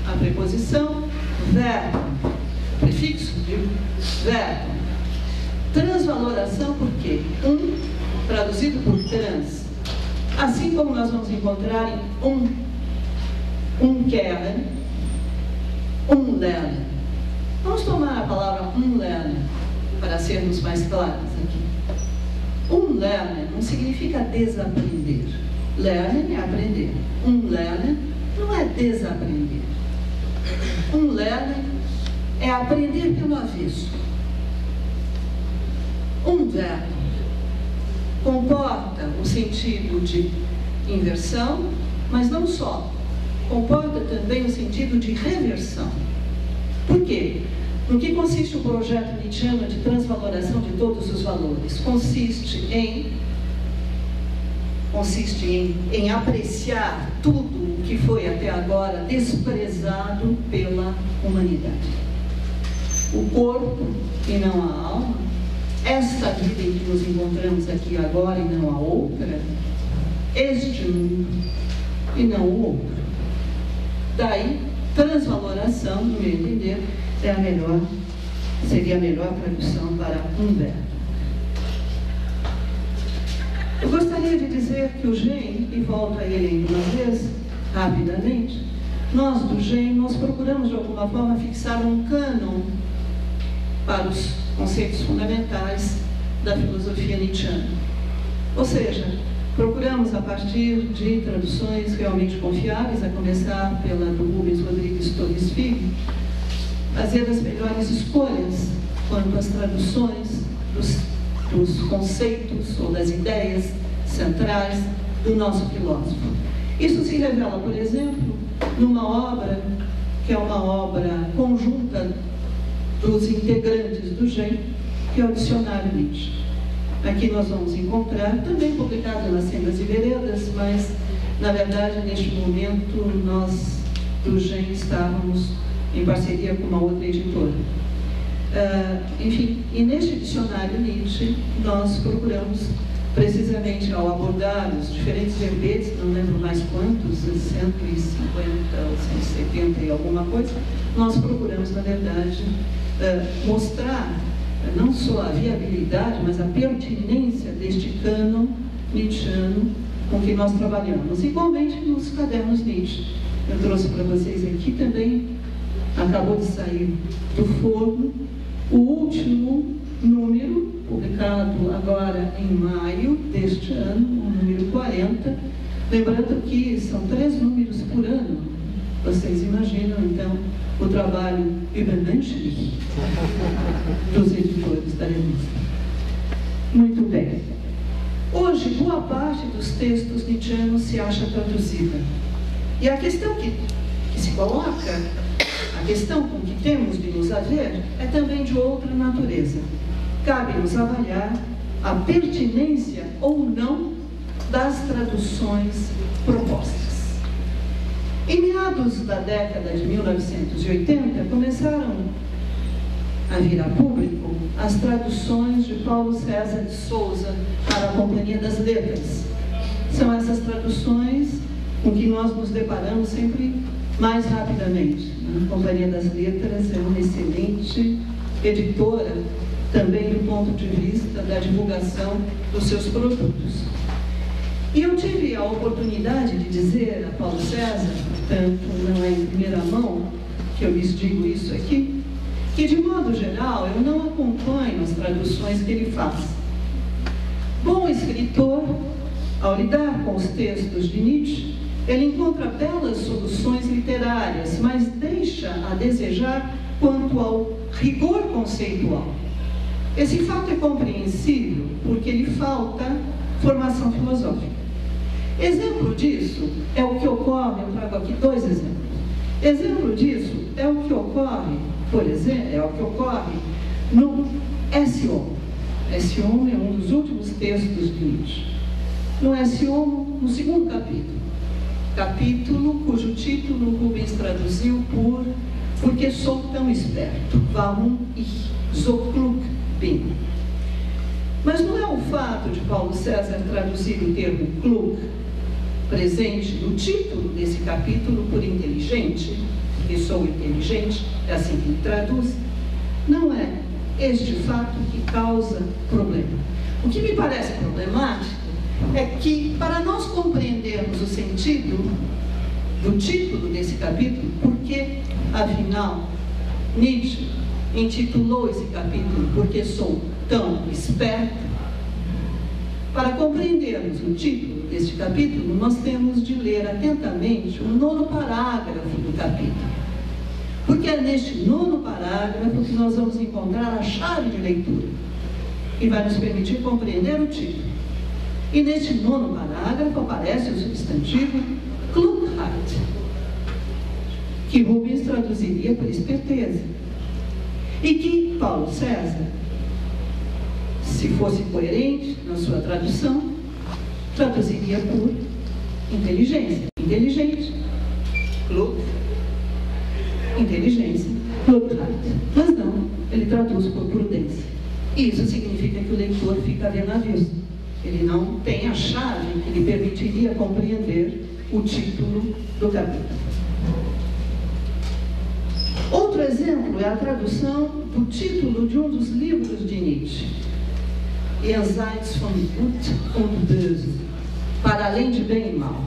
A preposição, Wertung, o prefixo de Wertung. Transvaloração por quê? Traduzido por trans. Assim como nós vamos encontrar em Umkehren, Umlernen. Vamos tomar a palavra Umlernen para sermos mais claros aqui. Umlernen não significa desaprender. Lernen é aprender. Umlernen não é desaprender. Umlernen é aprender pelo avesso. Umwertung comporta o sentido de inversão, mas não só. Comporta também o sentido de reversão. Por quê? No que consiste o projeto nietzschiano de transvaloração de todos os valores? Consiste em apreciar tudo o que foi até agora desprezado pela humanidade. O corpo e não a alma, esta vida em que nos encontramos aqui agora e não a outra, este mundo e não o outro. Daí, transvaloração, no meu entender, seria a melhor tradução para Umberto. Eu gostaria de dizer que o GEM, e volto a ele uma vez, rapidamente, nós do GEM, nós procuramos de alguma forma fixar um cânon para os conceitos fundamentais da filosofia nietzschiana. Ou seja, procuramos a partir de traduções realmente confiáveis, a começar pela do Rubens Rodrigues Torres Filho, fazer as melhores escolhas quanto às traduções dos conceitos ou das ideias centrais do nosso filósofo. Isso se revela, por exemplo, numa obra que é uma obra conjunta dos integrantes do GEM, que é o Dicionário Nietzsche. Aqui nós vamos encontrar, também publicado nas Sendas e Veredas, mas, na verdade, neste momento, nós do GEM estávamos em parceria com uma outra editora. Enfim, e neste Dicionário Nietzsche, nós procuramos, precisamente ao abordar os diferentes verbetes, não lembro mais quantos, 150 ou 170 e alguma coisa, nós procuramos, na verdade, mostrar não só a viabilidade, mas a pertinência deste cânon nietzschiano com que nós trabalhamos, igualmente nos cadernos Nietzsche. Eu trouxe para vocês aqui também, acabou de sair do forno, o último número, publicado agora em maio deste ano, o número 40, lembrando que são 3 números por ano, Vocês imaginam, então, o trabalho übermenschlich dos editores da revista. Muito bem. Hoje, boa parte dos textos nietzschianos se acha traduzida. E a questão que se coloca, a questão com que temos de nos haver, é também de outra natureza. Cabe-nos avaliar a pertinência ou não das traduções propostas. Em meados da década de 1980, começaram a vir a público as traduções de Paulo César de Souza para a Companhia das Letras. São essas traduções com que nós nos deparamos sempre mais rapidamente. A Companhia das Letras é uma excelente editora, também do ponto de vista da divulgação dos seus produtos. E eu tive a oportunidade de dizer a Paulo César, portanto não é em primeira mão que eu lhes digo isso aqui, que de modo geral eu não acompanho as traduções que ele faz. Bom escritor, ao lidar com os textos de Nietzsche, ele encontra belas soluções literárias, mas deixa a desejar quanto ao rigor conceitual. Esse fato é compreensível porque lhe falta formação filosófica. Exemplo disso é o que ocorre, eu trago aqui dois exemplos. Exemplo disso é o que ocorre, por exemplo, é o que ocorre no S. Homo. S. Homo é um dos últimos textos de Nietzsche. No S. Homo, no segundo capítulo, cujo título Rubens traduziu por Porque Sou Tão Esperto, Warum ich so klug bin. Mas não é o fato de Paulo César traduzir o termo klug presente no título desse capítulo por inteligente, porque sou inteligente, é assim que ele traduz, não é este fato que causa problema. O que me parece problemático é que, para nós compreendermos o sentido do título desse capítulo, porque, afinal, Nietzsche intitulou esse capítulo Porque Sou Tão Esperto, para compreendermos o título deste capítulo, nós temos de ler atentamente o 9º parágrafo do capítulo. Porque é neste 9º parágrafo que nós vamos encontrar a chave de leitura, que vai nos permitir compreender o título. E neste 9º parágrafo aparece o substantivo Klugheit, que Rubens traduziria por esperteza. E que Paulo César, se fosse coerente na sua tradução, traduziria por inteligência. Inteligente, klug, inteligência, klugheit. Mas não, ele traduz por prudência. E isso significa que o leitor fica vendo a vista. Ele não tem a chave que lhe permitiria compreender o título do capítulo. Outro exemplo é a tradução do título de um dos livros de Nietzsche, Jenseits von Gut und Böse, Para Além de Bem e Mal.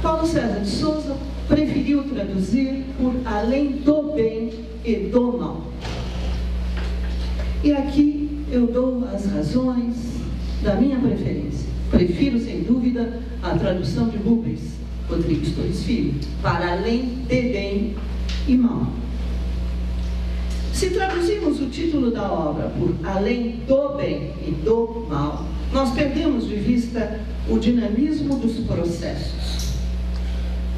Paulo César de Souza preferiu traduzir por Além do Bem e do Mal. E aqui eu dou as razões da minha preferência. Prefiro, sem dúvida, a tradução de Rubens Rodrigues Torres Filho, Para Além de Bem e Mal. Se traduzirmos o título da obra por Além do Bem e do Mal, nós perdemos de vista o dinamismo dos processos.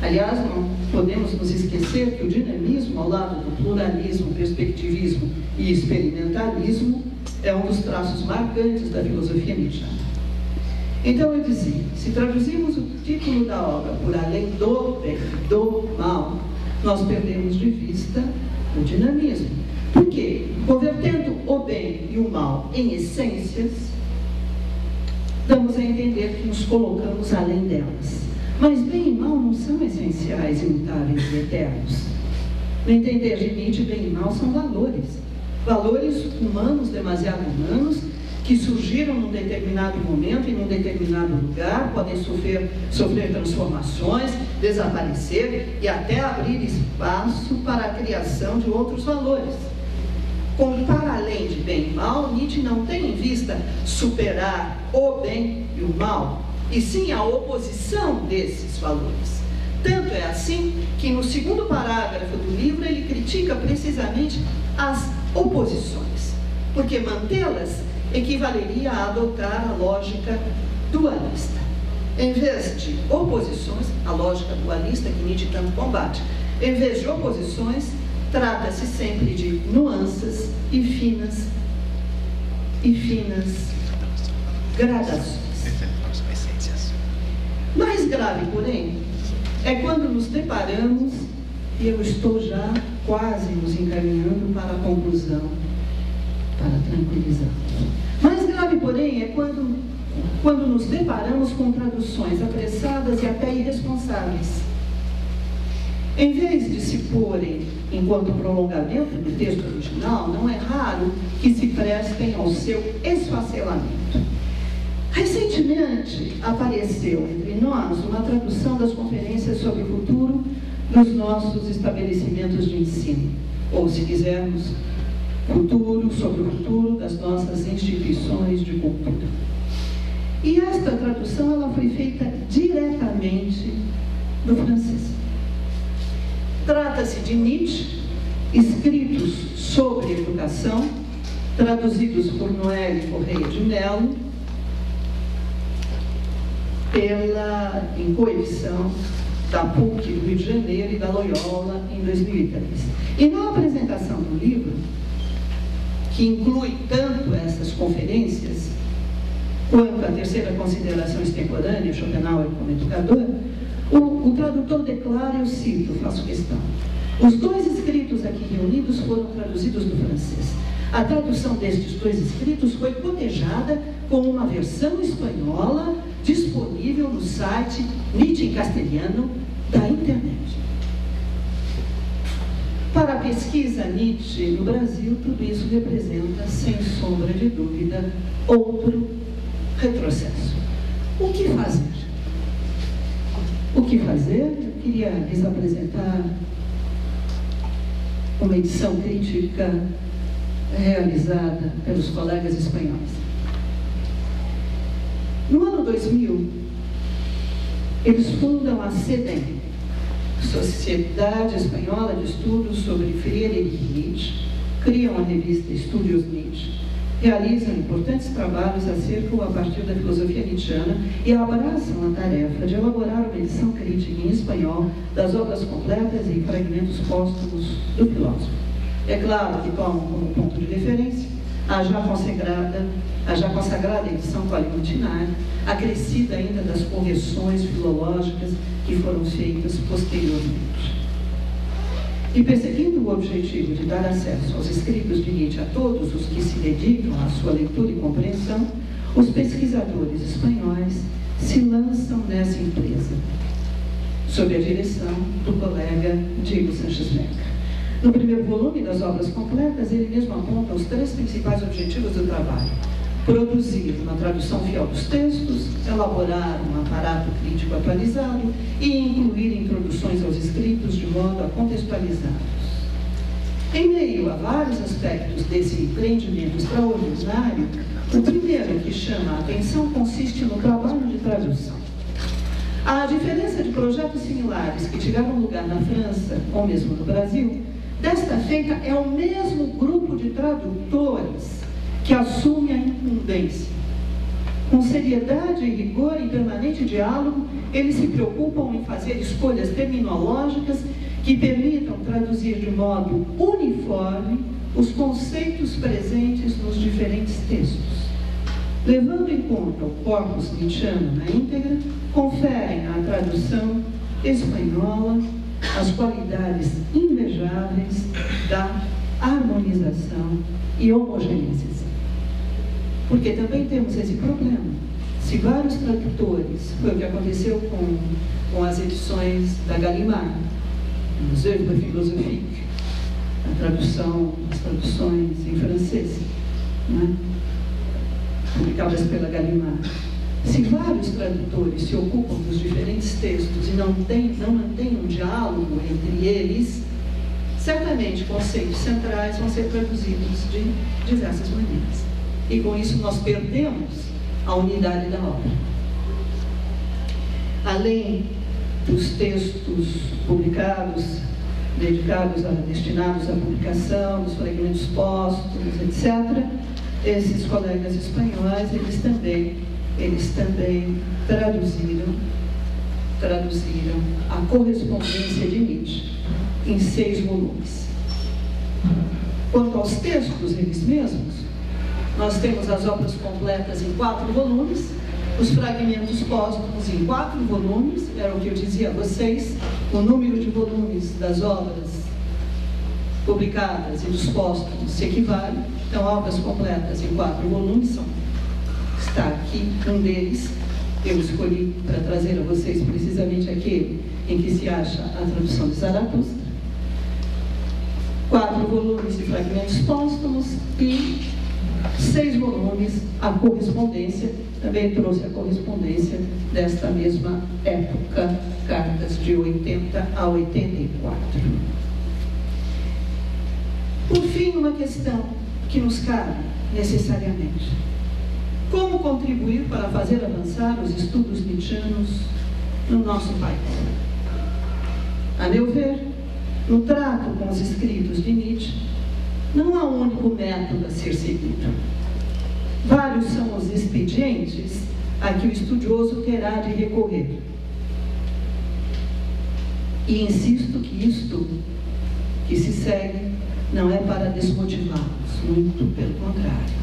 Aliás, não podemos nos esquecer que o dinamismo, ao lado do pluralismo, perspectivismo e experimentalismo, é um dos traços marcantes da filosofia nietzschiana. Então eu dizia, se traduzirmos o título da obra por Além do Bem e do Mal, nós perdemos de vista o dinamismo. Porque, convertendo o bem e o mal em essências, damos a entender que nos colocamos além delas. Mas bem e mal não são essenciais, imutáveis e eternos. No entender de Nietzsche, bem e mal são valores. Valores humanos, demasiado humanos, que surgiram num determinado momento, em um determinado lugar, podem sofrer transformações, desaparecer e até abrir espaço para a criação de outros valores. Como para além de bem e mal, Nietzsche não tem em vista superar o bem e o mal, e sim a oposição desses valores. Tanto é assim que no segundo parágrafo do livro ele critica precisamente as oposições, porque mantê-las equivaleria a adotar a lógica dualista. Em vez de oposições, a lógica dualista que Nietzsche tanto combate, em vez de oposições, trata-se sempre de nuances e finas gradações. Mais grave, porém, é quando nos deparamos, e eu estou já quase nos encaminhando para a conclusão, para tranquilizar. Mais grave, porém, é quando nos deparamos com traduções apressadas e até irresponsáveis. Em vez de se porem enquanto prolongamento do texto original, não é raro que se prestem ao seu esfacelamento. Recentemente apareceu entre nós uma tradução das conferências sobre o futuro dos nossos estabelecimentos de ensino, ou, se quisermos, sobre o futuro das nossas instituições de cultura. E esta tradução ela foi feita diretamente do francês. Trata-se de Nietzsche, escritos sobre educação, traduzidos por Noelle Correia de Mello, em coedição da PUC do Rio de Janeiro e da Loyola em 2003. E na apresentação do livro, que inclui tanto essas conferências quanto a terceira consideração extemporânea, Schopenhauer como educador, o tradutor declara, eu cito, faço questão: os dois escritos aqui reunidos foram traduzidos do francês. A tradução destes dois escritos foi cotejada com uma versão espanhola disponível no site Nietzsche em Castelhano da internet. Para a pesquisa Nietzsche no Brasil, tudo isso representa, sem sombra de dúvida, outro retrocesso. O que fazer? O que fazer? Eu queria lhes apresentar uma edição crítica realizada pelos colegas espanhóis. No ano 2000, eles fundam a SEDEM, Sociedade Espanhola de Estudos sobre Friedrich Nietzsche, criam a revista Estudios Nietzsche, realizam importantes trabalhos acerca ou a partir da filosofia nietzschiana e abraçam a tarefa de elaborar uma edição crítica em espanhol das obras completas e fragmentos póstumos do filósofo. É claro que tomam como ponto de referência a já consagrada edição Qualimontinari, acrescida ainda das correções filológicas que foram feitas posteriormente. E perseguindo o objetivo de dar acesso aos escritos de Nietzsche a todos os que se dedicam à sua leitura e compreensão, os pesquisadores espanhóis se lançam nessa empresa, sob a direção do colega Diego Sánchez Beca. No primeiro volume das obras completas, ele mesmo aponta os 3 principais objetivos do trabalho: produzir uma tradução fiel dos textos, elaborar um aparato crítico atualizado e incluir introduções aos escritos de modo a contextualizá-los. Em meio a vários aspectos desse empreendimento extraordinário, o primeiro que chama a atenção consiste no trabalho de tradução. A diferença de projetos similares que tiveram lugar na França ou mesmo no Brasil, desta feita é o mesmo grupo de tradutores que assume a incumbência. Com seriedade e rigor em permanente diálogo, eles se preocupam em fazer escolhas terminológicas que permitam traduzir de modo uniforme os conceitos presentes nos diferentes textos. Levando em conta o corpus nietzschiano na íntegra, conferem à tradução espanhola as qualidades invejáveis da harmonização e homogeneização. Porque também temos esse problema. Se vários tradutores, foi o que aconteceu com as edições da Gallimard, nos œuvres philosophiques, as traduções em francês, né, publicadas pela Gallimard. Se vários tradutores se ocupam dos diferentes textos e não mantêm um diálogo entre eles, certamente conceitos centrais vão ser traduzidos de diversas maneiras. E com isso nós perdemos a unidade da obra. Além dos textos publicados, destinados à publicação, dos fragmentos póstumos, etc., esses colegas espanhóis, eles também traduziram a correspondência de Nietzsche em 6 volumes. Quanto aos textos, eles mesmos, nós temos as obras completas em 4 volumes, os fragmentos póstumos em 4 volumes, era o que eu dizia a vocês, o número de volumes das obras publicadas e dos póstumos se equivale. Então, obras completas em 4 volumes está aqui um deles. Eu escolhi para trazer a vocês precisamente aquele em que se acha a tradução de Zaratustra. 4 volumes de fragmentos póstumos e 6 volumes a correspondência. Também trouxe a correspondência desta mesma época, cartas de 80 a 84. Por fim, uma questão que nos cabe necessariamente: como contribuir para fazer avançar os estudos nietzschianos no nosso país? A meu ver, no trato com os escritos de Nietzsche, não há um único método a ser seguido. Vários são os expedientes a que o estudioso terá de recorrer. E insisto que isto que se segue não é para desmotivá-los, muito pelo contrário.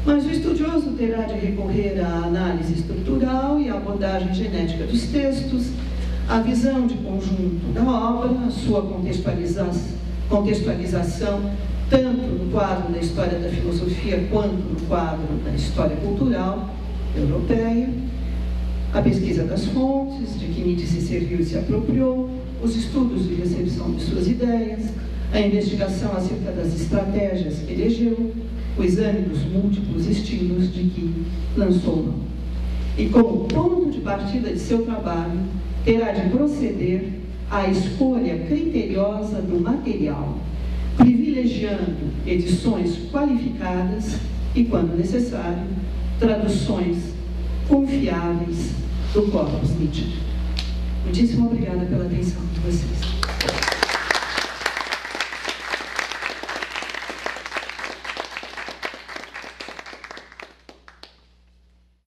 Mas o estudioso terá de recorrer à análise estrutural e à abordagem genética dos textos, à visão de conjunto da obra, a sua contextualização tanto no quadro da história da filosofia quanto no quadro da história cultural europeia, a pesquisa das fontes de que Nietzsche se serviu e se apropriou, os estudos de recepção de suas ideias, a investigação acerca das estratégias que elegeu, o exame dos múltiplos estilos de que lançou mão. E como ponto de partida de seu trabalho, terá de proceder à escolha criteriosa do material, privilegiando edições qualificadas e, quando necessário, traduções confiáveis do corpus Nietzsche. Muitíssimo obrigada pela atenção de vocês.